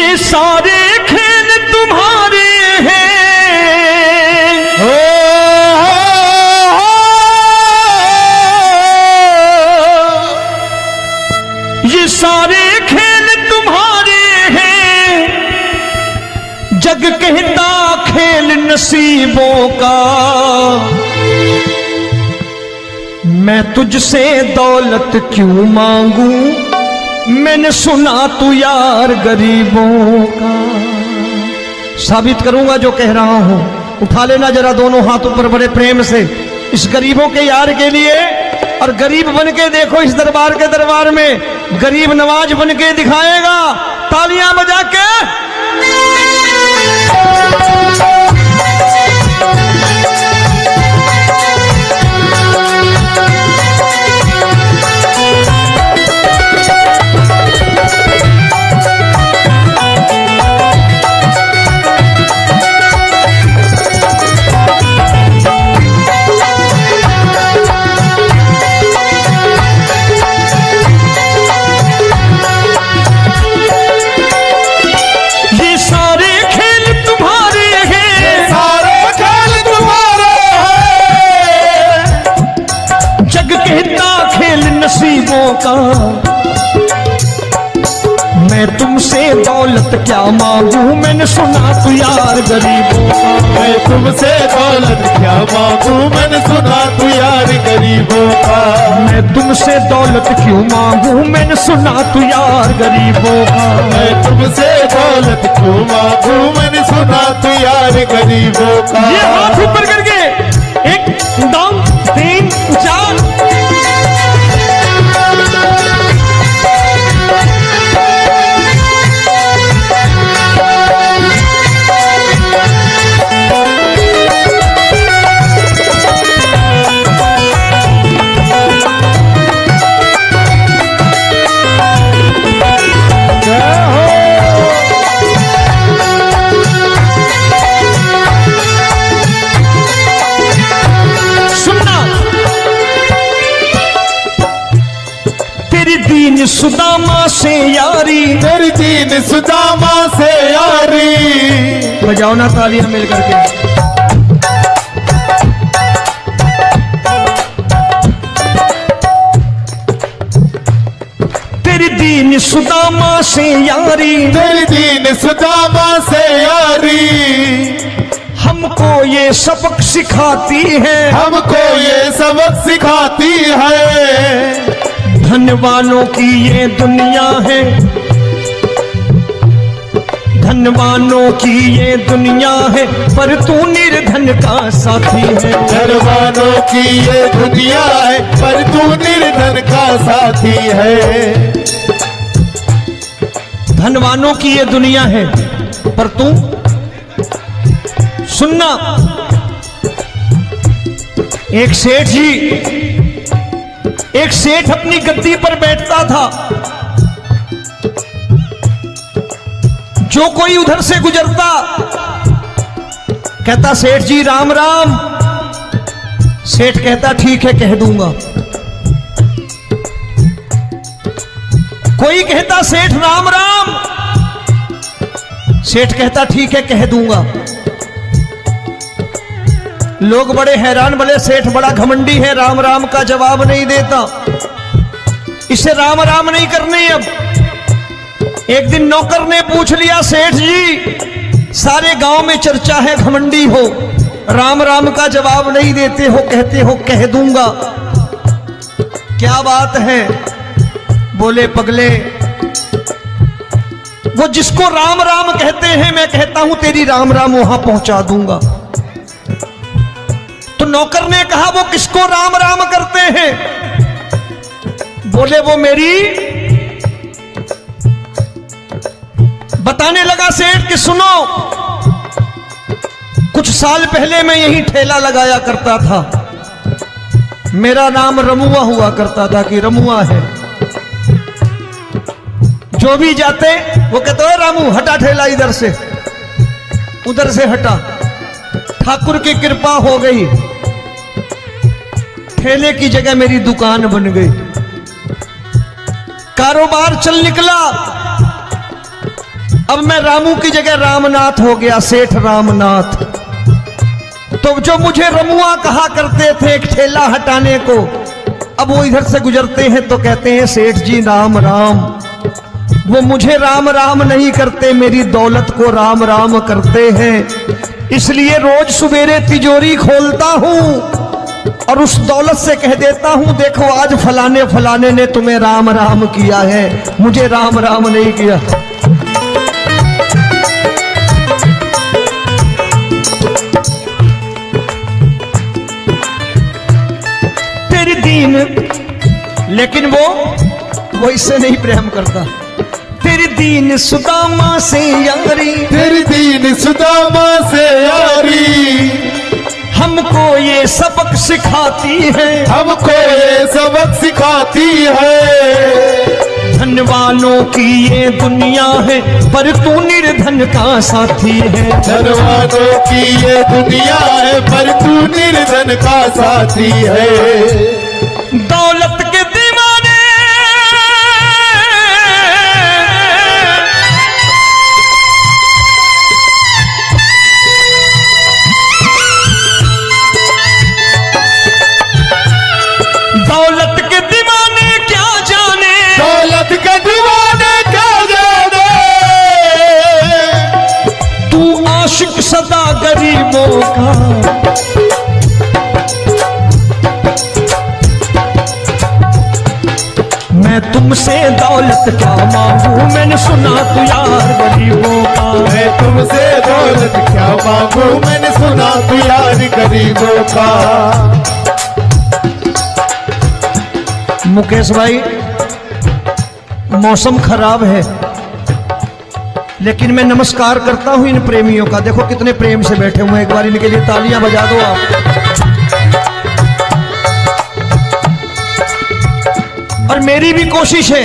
ये सारे खेल तुम्हारे हैं, ये सारे खेल तुम्हारे हैं, जग कहता खेल नसीबों का। मैं तुझसे दौलत क्यों मांगू, मैंने सुना तू यार गरीबों का। साबित करूंगा जो कह रहा हूं। उठा लेना जरा दोनों हाथों पर बड़े प्रेम से इस गरीबों के यार के लिए। और गरीब बन के देखो इस दरबार के दरबार में गरीब नवाज बन के दिखाएगा, तालियां बजा के। नसीबों का मैं तुमसे दौलत क्या मांगू, मैंने सुना तू यार गरीबों का। मैं तुमसे दौलत क्या मांगू, मैंने सुना तू यार गरीबों का। मैं तुमसे दौलत क्यों मांगू, मैंने सुना तू यार गरीबों का। मैं तुमसे दौलत क्यों मांगू, मैंने सुना तू यार गरीबों का। ये हाथ ऊपर करके 1 2 3 4। दीन सुदामा से यारी, तेरी दीन सुदामा से यारी। बजाओ ना तालियां मिल करके। तेरी दीन सुदामा से यारी, तेरी दीन सुदामा से यारी। हमको ये सबक सिखाती है, हमको ये सबक सिखाती है। धनवानों की ये दुनिया है, धनवानों की ये दुनिया है, पर तू निर्धन का साथी है। धनवानों की ये दुनिया है, पर तू निर्धन का साथी है। धनवानों की ये दुनिया है, पर तू सुनना। एक सेठ जी, एक सेठ अपनी गद्दी पर बैठता था। जो कोई उधर से गुजरता कहता सेठ जी राम राम। सेठ कहता ठीक है कह दूंगा। कोई कहता सेठ राम राम। सेठ कहता ठीक है कह दूंगा। लोग बड़े हैरान, बोले सेठ बड़ा घमंडी है, राम राम का जवाब नहीं देता, इसे राम राम नहीं करनी। अब एक दिन नौकर ने पूछ लिया, सेठ जी सारे गांव में चर्चा है घमंडी हो, राम राम का जवाब नहीं देते हो, कहते हो कह दूंगा, क्या बात है? बोले पगले, वो जिसको राम राम कहते हैं मैं कहता हूं तेरी राम राम वहां पहुंचा दूंगा। तो नौकर ने कहा वो किसको राम राम करते हैं? बोले वो मेरी। बताने लगा सेठ कि सुनो, कुछ साल पहले मैं यही ठेला लगाया करता था, मेरा नाम रमुआ हुआ करता था कि रमुआ है। जो भी जाते वो कहते हो रामू हटा ठेला इधर से, उधर से हटा। ठाकुर की कृपा हो गई, ठेले की जगह मेरी दुकान बन गई, कारोबार चल निकला। अब मैं रामू की जगह रामनाथ हो गया, सेठ रामनाथ। तो जो मुझे रमुआ कहा करते थे एक ठेला हटाने को, अब वो इधर से गुजरते हैं तो कहते हैं सेठ जी राम राम। वो मुझे राम राम नहीं करते, मेरी दौलत को राम राम करते हैं। इसलिए रोज सवेरे तिजोरी खोलता हूं और उस दौलत से कह देता हूं, देखो आज फलाने फलाने ने तुम्हें राम राम किया है, मुझे राम राम नहीं किया। तेरी दीन, लेकिन वो इससे नहीं प्रेम करता। तेरी दीन सुदामा से यारी, तेरी दीन सुदामा से यारी, हमको ये सबक सिखाती है, हमको ये सबक सिखाती है। धन वालों की ये दुनिया है, पर तू निर्धन का साथी है। धन वालों की ये दुनिया है, पर तू निर्धन का साथी है। दौलत के दीवाने दौलत के दीवाने क्या जाने, दौलत के दीवाने क्या जाने, तू आशिक सदा गरीबों का। मैं तुमसे दौलत क्या मांगू, मैंने सुना तू यार गरीबों का। मैं तुमसे दौलत क्या मांगू, मैंने सुना तू यार गरीबों का। मुकेश भाई, मौसम खराब है, लेकिन मैं नमस्कार करता हूं इन प्रेमियों का। देखो कितने प्रेम से बैठे हुए हैं, एक बार इनके लिए तालियां बजा दो आप। और मेरी भी कोशिश है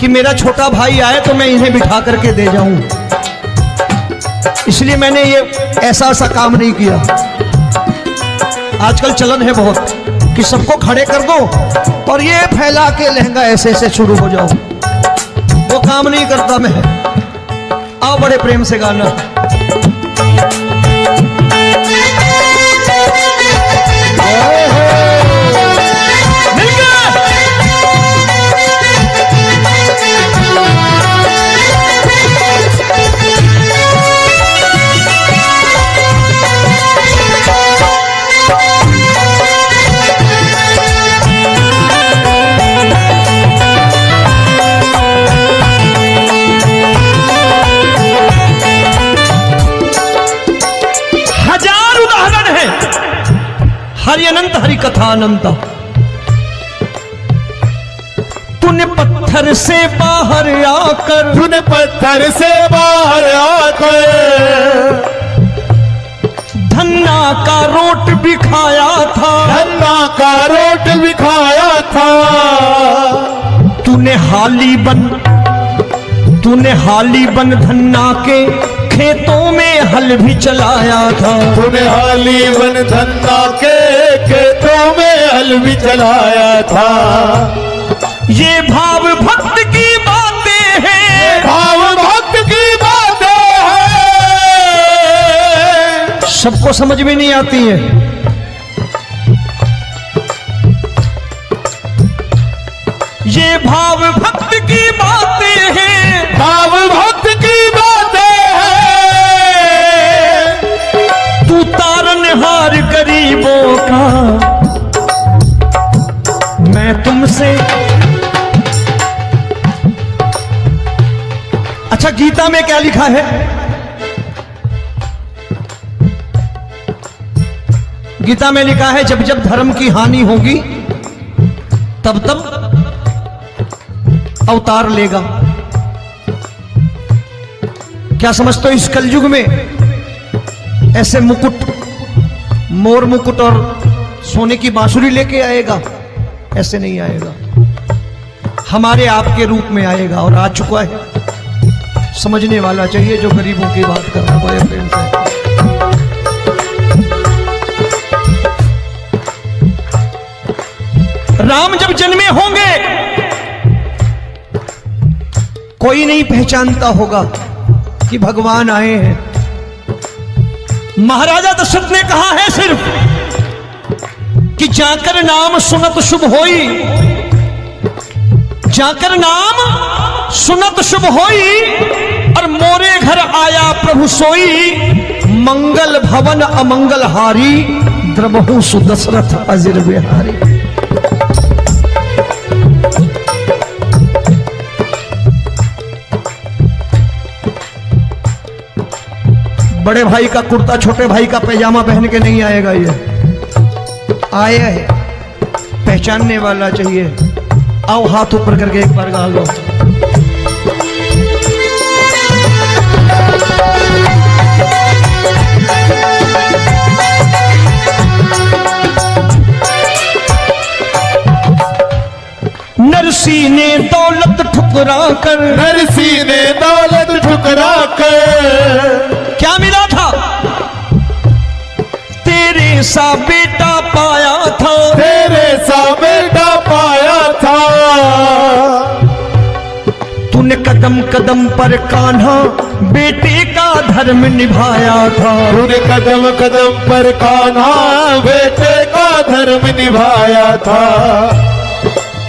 कि मेरा छोटा भाई आए तो मैं इन्हें बिठा करके दे जाऊं, इसलिए मैंने ये ऐसा काम नहीं किया। आजकल चलन है बहुत कि सबको खड़े कर दो और ये फैला के लहंगा ऐसे ऐसे शुरू हो जाओ, वो काम नहीं करता मैं। आओ बड़े प्रेम से गाना। हरि अनंत हरि कथा अनंत। तूने पत्थर से बाहर आकर, तूने पत्थर से बाहर आकर धन्ना का रोट भी खाया था, धन्ना का रोट भी खाया था। तूने हाली बन धन्ना के खेतों में हल भी चलाया था। तूने हाली बन धन्ना के खेतों में हल भी चलाया था। ये भाव भक्त की बातें हैं, भाव भक्त की बातें हैं, सबको समझ में नहीं आती है। ये भाव भक्त की बातें हैं, भाव भक्त की बातें हैं। तू तारनहार गरीबों का, मैं तुमसे। अच्छा, गीता में क्या लिखा है? गीता में लिखा है जब जब धर्म की हानि होगी तब तब अवतार लेगा। क्या समझते हो, इस कलयुग में ऐसे मुकुट, मोर मुकुट और सोने की बांसुरी लेके आएगा? ऐसे नहीं आएगा, हमारे आपके रूप में आएगा और आ चुका है। समझने वाला चाहिए जो गरीबों की बात करना बड़े प्रेम से। राम जब जन्मे होंगे कोई नहीं पहचानता होगा, कि भगवान आए हैं। महाराजा दशरथ ने कहा है सिर्फ कि जाकर नाम सुनत शुभ होई, जाकर नाम सुनत शुभ होई, और मोरे घर आया प्रभु सोई, मंगल भवन अमंगल हारी, द्रबहु सुदशरथ अजिर बिहारी। बड़े भाई का कुर्ता छोटे भाई का पैजामा पहन के नहीं आएगा, ये आया है पहचानने वाला चाहिए। आओ हाथ ऊपर करके एक बार गा लो। नरसी ने दौलत ठुकरा कर, नरसी ने दौलत ठुकरा कर, क्या मिला था? तेरे सा बेटा पाया था, तेरे सा बेटा पाया था। तूने कदम कदम पर कान्हा बेटे का धर्म निभाया था, तूने कदम कदम पर कान्हा बेटे का धर्म निभाया था।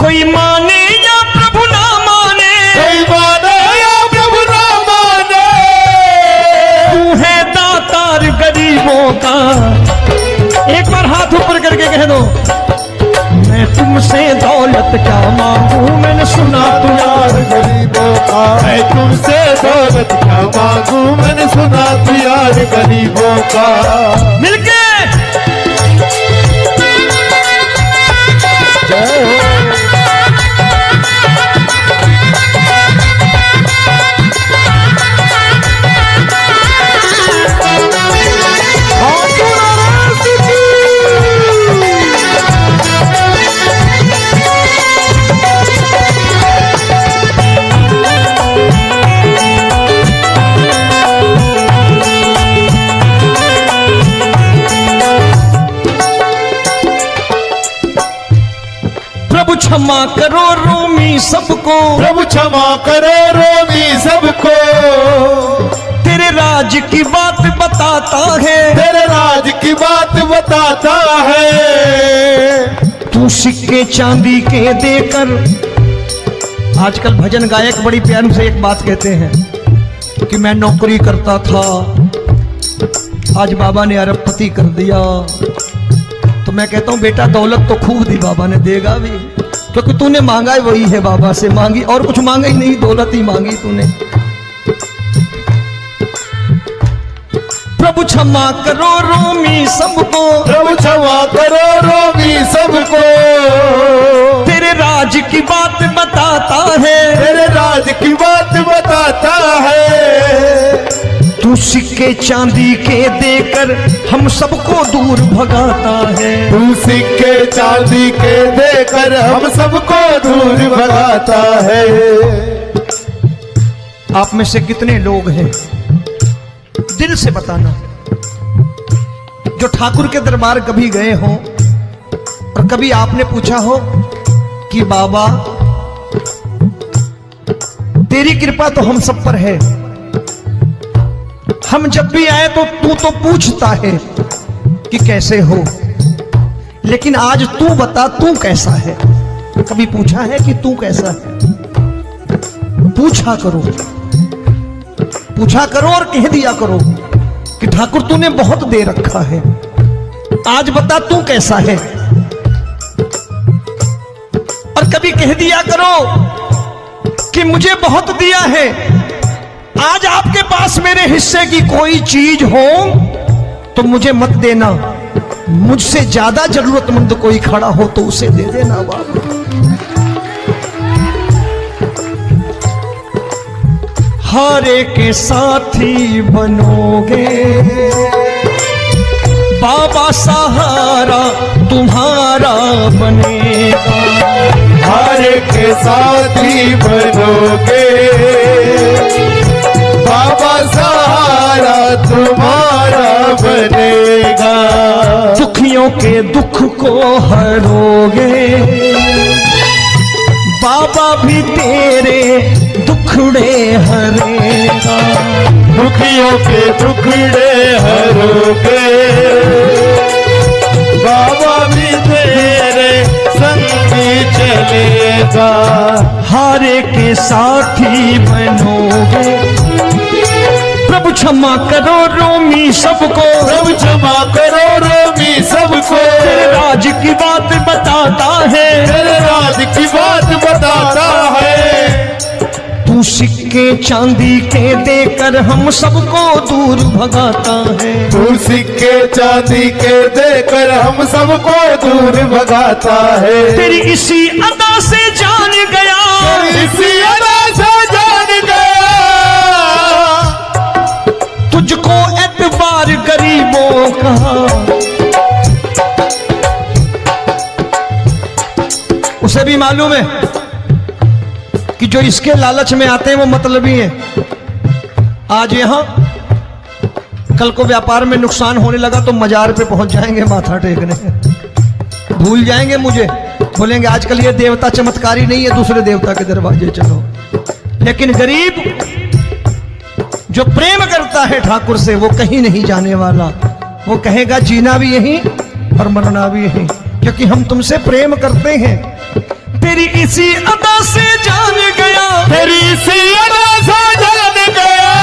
कोई माने या प्रभु ना माने, कोई माने या प्रभु ना माने, तू है दातार गरीबों का। एक बार हाथ ऊपर करके कह दो, मैं तुमसे दौलत क्या मांगू, मैंने सुना तू यार गरीबों का। मैं तुमसे दौलत क्या मांगू, मैंने सुना तू यार गरीबों का। मिलके क्षमा करो रोमी सबको, प्रभु क्षमा करो रोमी सबको। तेरे राज की बात बताता है, तेरे राज की बात बताता है। तू सिक्के चांदी के देकर, आजकल भजन गायक बड़ी प्यार से एक बात कहते हैं कि मैं नौकरी करता था, आज बाबा ने अरबपति कर दिया। तो मैं कहता हूं बेटा दौलत तो खूब दी बाबा ने, देगा भी, क्योंकि तूने मांगा वही है बाबा से, मांगी और कुछ मांगा ही नहीं, दौलत ही मांगी तूने। प्रभु क्षमा करो रोमी सबको, प्रभु क्षमा करो रोमी सबको। तेरे राज की बात बताता है, तेरे राज की बात बताता है। तू सिक्के चांदी के देकर हम सबको दूर भगाता है, तू सिक्के चांदी के देकर हम सबको दूर भगाता है। आप में से कितने लोग हैं, दिल से बताना, जो ठाकुर के दरबार कभी गए हो और कभी आपने पूछा हो कि बाबा तेरी कृपा तो हम सब पर है, हम जब भी आए तो तू तो पूछता है कि कैसे हो, लेकिन आज तू बता तू कैसा है। कभी पूछा है कि तू कैसा है? पूछा करो, पूछा करो और कह दिया करो कि ठाकुर तूने बहुत दे रखा है, आज बता तू कैसा है। और कभी कह दिया करो कि मुझे बहुत दिया है, आज आपके पास मेरे हिस्से की कोई चीज हो तो मुझे मत देना, मुझसे ज्यादा जरूरतमंद कोई खड़ा हो तो उसे दे देना बाबा। हारे के साथी बनोगे बाबा, सहारा तुम्हारा बनेगा। हारे के साथी बनोगे बाबा, सहारा तुम्हारा बनेगा। दुखियों के दुख को हरोगे बाबा, भी तेरे दुख दुखड़े हरेगा, दुखियों के दुखड़े हरोगे, बाबा भी तेरे संगी चलेगा। हारे के साथी बनोगे, प्रभु क्षमा करो रोमी सबको, प्रभु क्षमा करो रोमी सबको, तेरे राज की बात बताता है, तेरे राज की बात बताता है। तू सिक्के चांदी के देकर हम सबको दूर भगाता है, तू सिक्के चांदी के देकर हम सबको दूर भगाता है। तेरी इसी अदा से जान गया, इसी अदा से जान गया, तुझको एतबार गरीबों का। उसे भी मालूम है कि जो इसके लालच में आते हैं वो मतलबी हैं। आज यहां कल को व्यापार में नुकसान होने लगा तो मजार पे पहुंच जाएंगे माथा टेकने, भूल जाएंगे मुझे, बोलेंगे आजकल ये देवता चमत्कारी नहीं है, दूसरे देवता के दरवाजे चलो। लेकिन गरीब जो प्रेम करता है ठाकुर से वो कहीं नहीं जाने वाला, वो कहेगा जीना भी यहीं और मरना भी यहीं, क्योंकि हम तुमसे प्रेम करते हैं। तेरी इसी अदा से जान गया, तेरी इसी अदा से जान गया,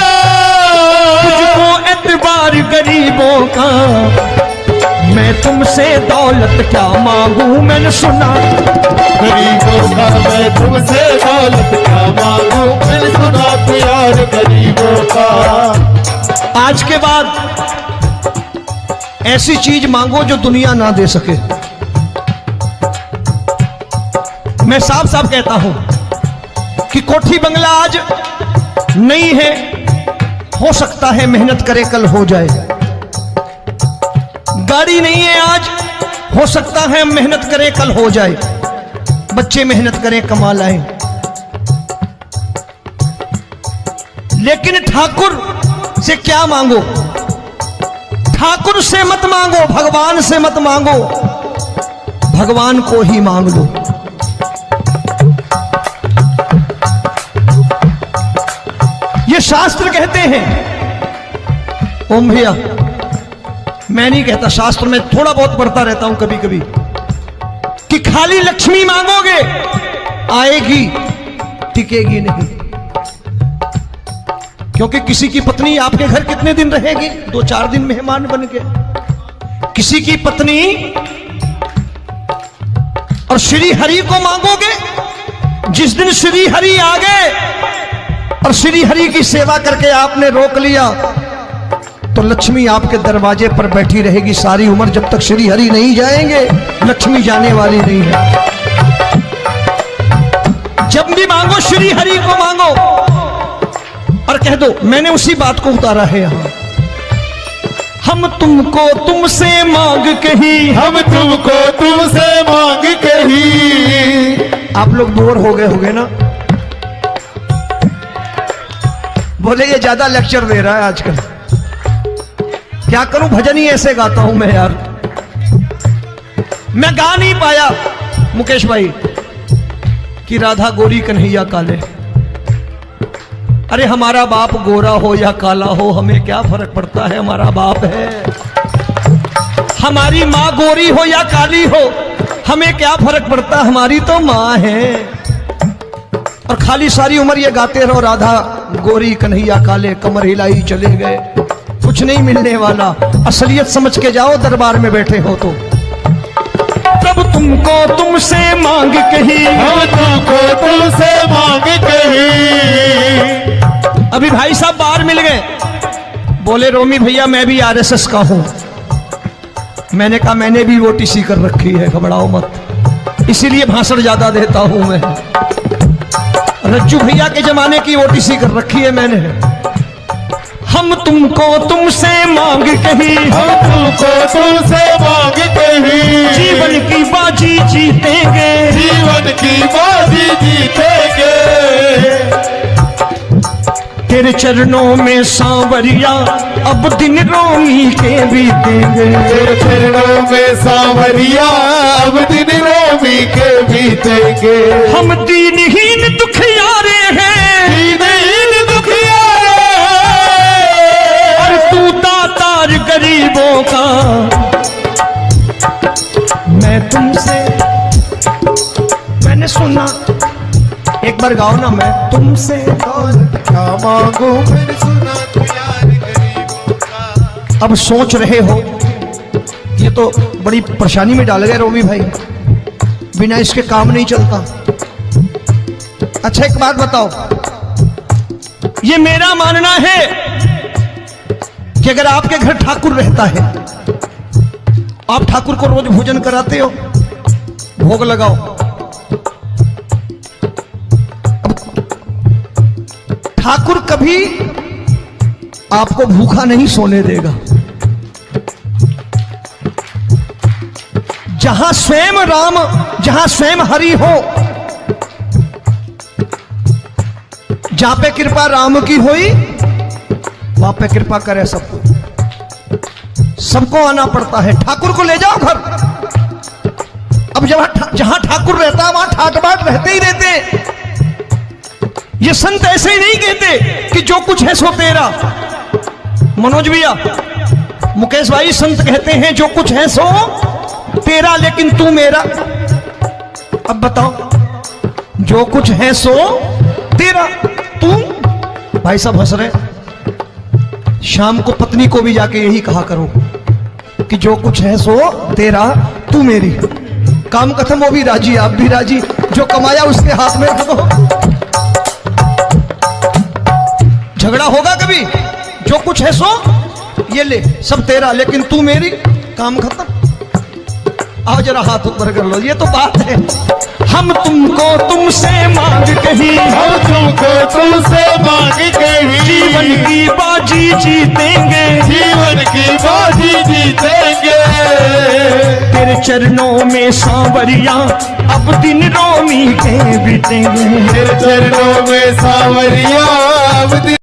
तुझको एतबार गरीबों का। मैं तुमसे दौलत क्या मांगू, मैंने सुना गरीबों का मैं तुमसे दौलत क्या मांगू, मैंने सुना प्यार गरीबों का। आज के बाद ऐसी चीज मांगो जो दुनिया ना दे सके। मैं साफ साफ कहता हूं कि कोठी बंगला आज नहीं है, हो सकता है मेहनत करे कल हो जाए। गाड़ी नहीं है आज, हो सकता है मेहनत करें कल हो जाए। बच्चे मेहनत करें कमा लाएं, लेकिन ठाकुर से क्या मांगो? ठाकुर से मत मांगो, भगवान से मत मांगो, भगवान को ही मांग लो। ये शास्त्र कहते हैं, ओम भैया मैं नहीं कहता, शास्त्र में थोड़ा बहुत पढ़ता रहता हूं कभी कभी, कि खाली लक्ष्मी मांगोगे आएगी, टिकेगी नहीं। क्योंकि किसी की पत्नी आपके घर कितने दिन रहेगी? 2-4 दिन मेहमान बन के। किसी की पत्नी और श्री हरि को मांगोगे, जिस दिन श्री हरि आ गए और श्री हरि की सेवा करके आपने रोक लिया तो लक्ष्मी आपके दरवाजे पर बैठी रहेगी सारी उम्र। जब तक श्री हरि नहीं जाएंगे लक्ष्मी जाने वाली नहीं है। जब भी मांगो श्री हरि को मांगो और कह दो मैंने उसी बात को उतारा है यहां, हम तुमको तुमसे मांग कही, हम तुमको तुमसे मांग कही। आप लोग बोर हो गए ना? बोले ये ज्यादा लेक्चर दे रहा है आजकल, क्या करूं, भजन ही ऐसे गाता हूं मैं यार। मैं गा नहीं पाया मुकेश भाई कि राधा गोरी कन्हैया काले। अरे हमारा बाप गोरा हो या काला हो हमें क्या फर्क पड़ता है, हमारा बाप है। हमारी माँ गोरी हो या काली हो हमें क्या फर्क पड़ता, हमारी तो माँ है। और खाली सारी उम्र ये गाते रहो राधा गोरी कन्हैया काले, कमर हिलाई चले गए, कुछ नहीं मिलने वाला। असलियत समझ के जाओ दरबार में बैठे हो तो। प्रभु तुमको तुमसे मांग कही, हम तुमको तुमसे मांग कही। अभी भाई साहब बाहर मिल गए, बोले रोमी भैया मैं भी आरएसएस का हूं। मैंने कहा मैंने भी ओटीसी कर रखी है, घबराओ मत, इसीलिए भाषण ज्यादा देता हूं मैं। रज्जू भैया के जमाने की ओटीसी कर रखी है मैंने। हम तुमको तुमसे मांग कही, हम तुमको तुमसे मांग कही। जीवन की बाजी जीतेंगे, जीवन की बाजी जीतेंगे। तेरे चरणों में सांवरिया अब दिन रोमी के बीतेंगे। तेरे चरणों में सांवरिया अब दिन रोमी के बीतेंगे। हम दीनहीन दुखियारे हैं, दीन दुखियारे। और तू दातार गरीबों का, मैं तुमसे, मैंने सुना, एक बार गाओ ना, मैं तुमसे दौलत क्या मांगू मैंने सुना तू यार गरीबों का। अब सोच रहे हो ये तो बड़ी परेशानी में डाल गए रोमी भाई, बिना इसके काम नहीं चलता। अच्छा एक बात बताओ, ये मेरा मानना है कि अगर आपके घर ठाकुर रहता है, आप ठाकुर को रोज भोजन कराते हो, भोग लगाओ, अब ठाकुर कभी आपको भूखा नहीं सोने देगा। जहां स्वयं राम, जहां स्वयं हरि हो, जहां पे कृपा राम की हुई, वहां पे कृपा करे सबको, सबको आना पड़ता है। ठाकुर को ले जाओ घर। अब जहां ठाकुर रहता है वहां ठाट बाट रहते ही रहते। ये संत ऐसे ही नहीं कहते कि जो कुछ है सो तेरा। मनोज भैया, मुकेश भाई, संत कहते हैं जो कुछ है सो तेरा लेकिन तू मेरा। अब बताओ, जो कुछ है सो तेरा, तू। भाई साहब हंस रहे। शाम को पत्नी को भी जाके यही कहा करो कि जो कुछ है सो तेरा, तू मेरी। काम खत्म, वो भी राजी, आप भी राजी, जो कमाया उसके हाथ में रख दो। झगड़ा होगा कभी? जो कुछ है सो ये ले, सब तेरा लेकिन तू मेरी, काम खत्म। आओ जरा हाथ ऊपर कर लो, ये तो बात है। हम तुमको तुमसे मांग कहीं, हम तुमको तुमसे मांग कहीं, जीवन की बाजी जीतेंगे, जीवन की बाजी जीतेंगे। तेरे चरणों में सांवरिया अब दिन रोमी के बीतेंगे। तेरे चरणों में सांवरिया अब दिन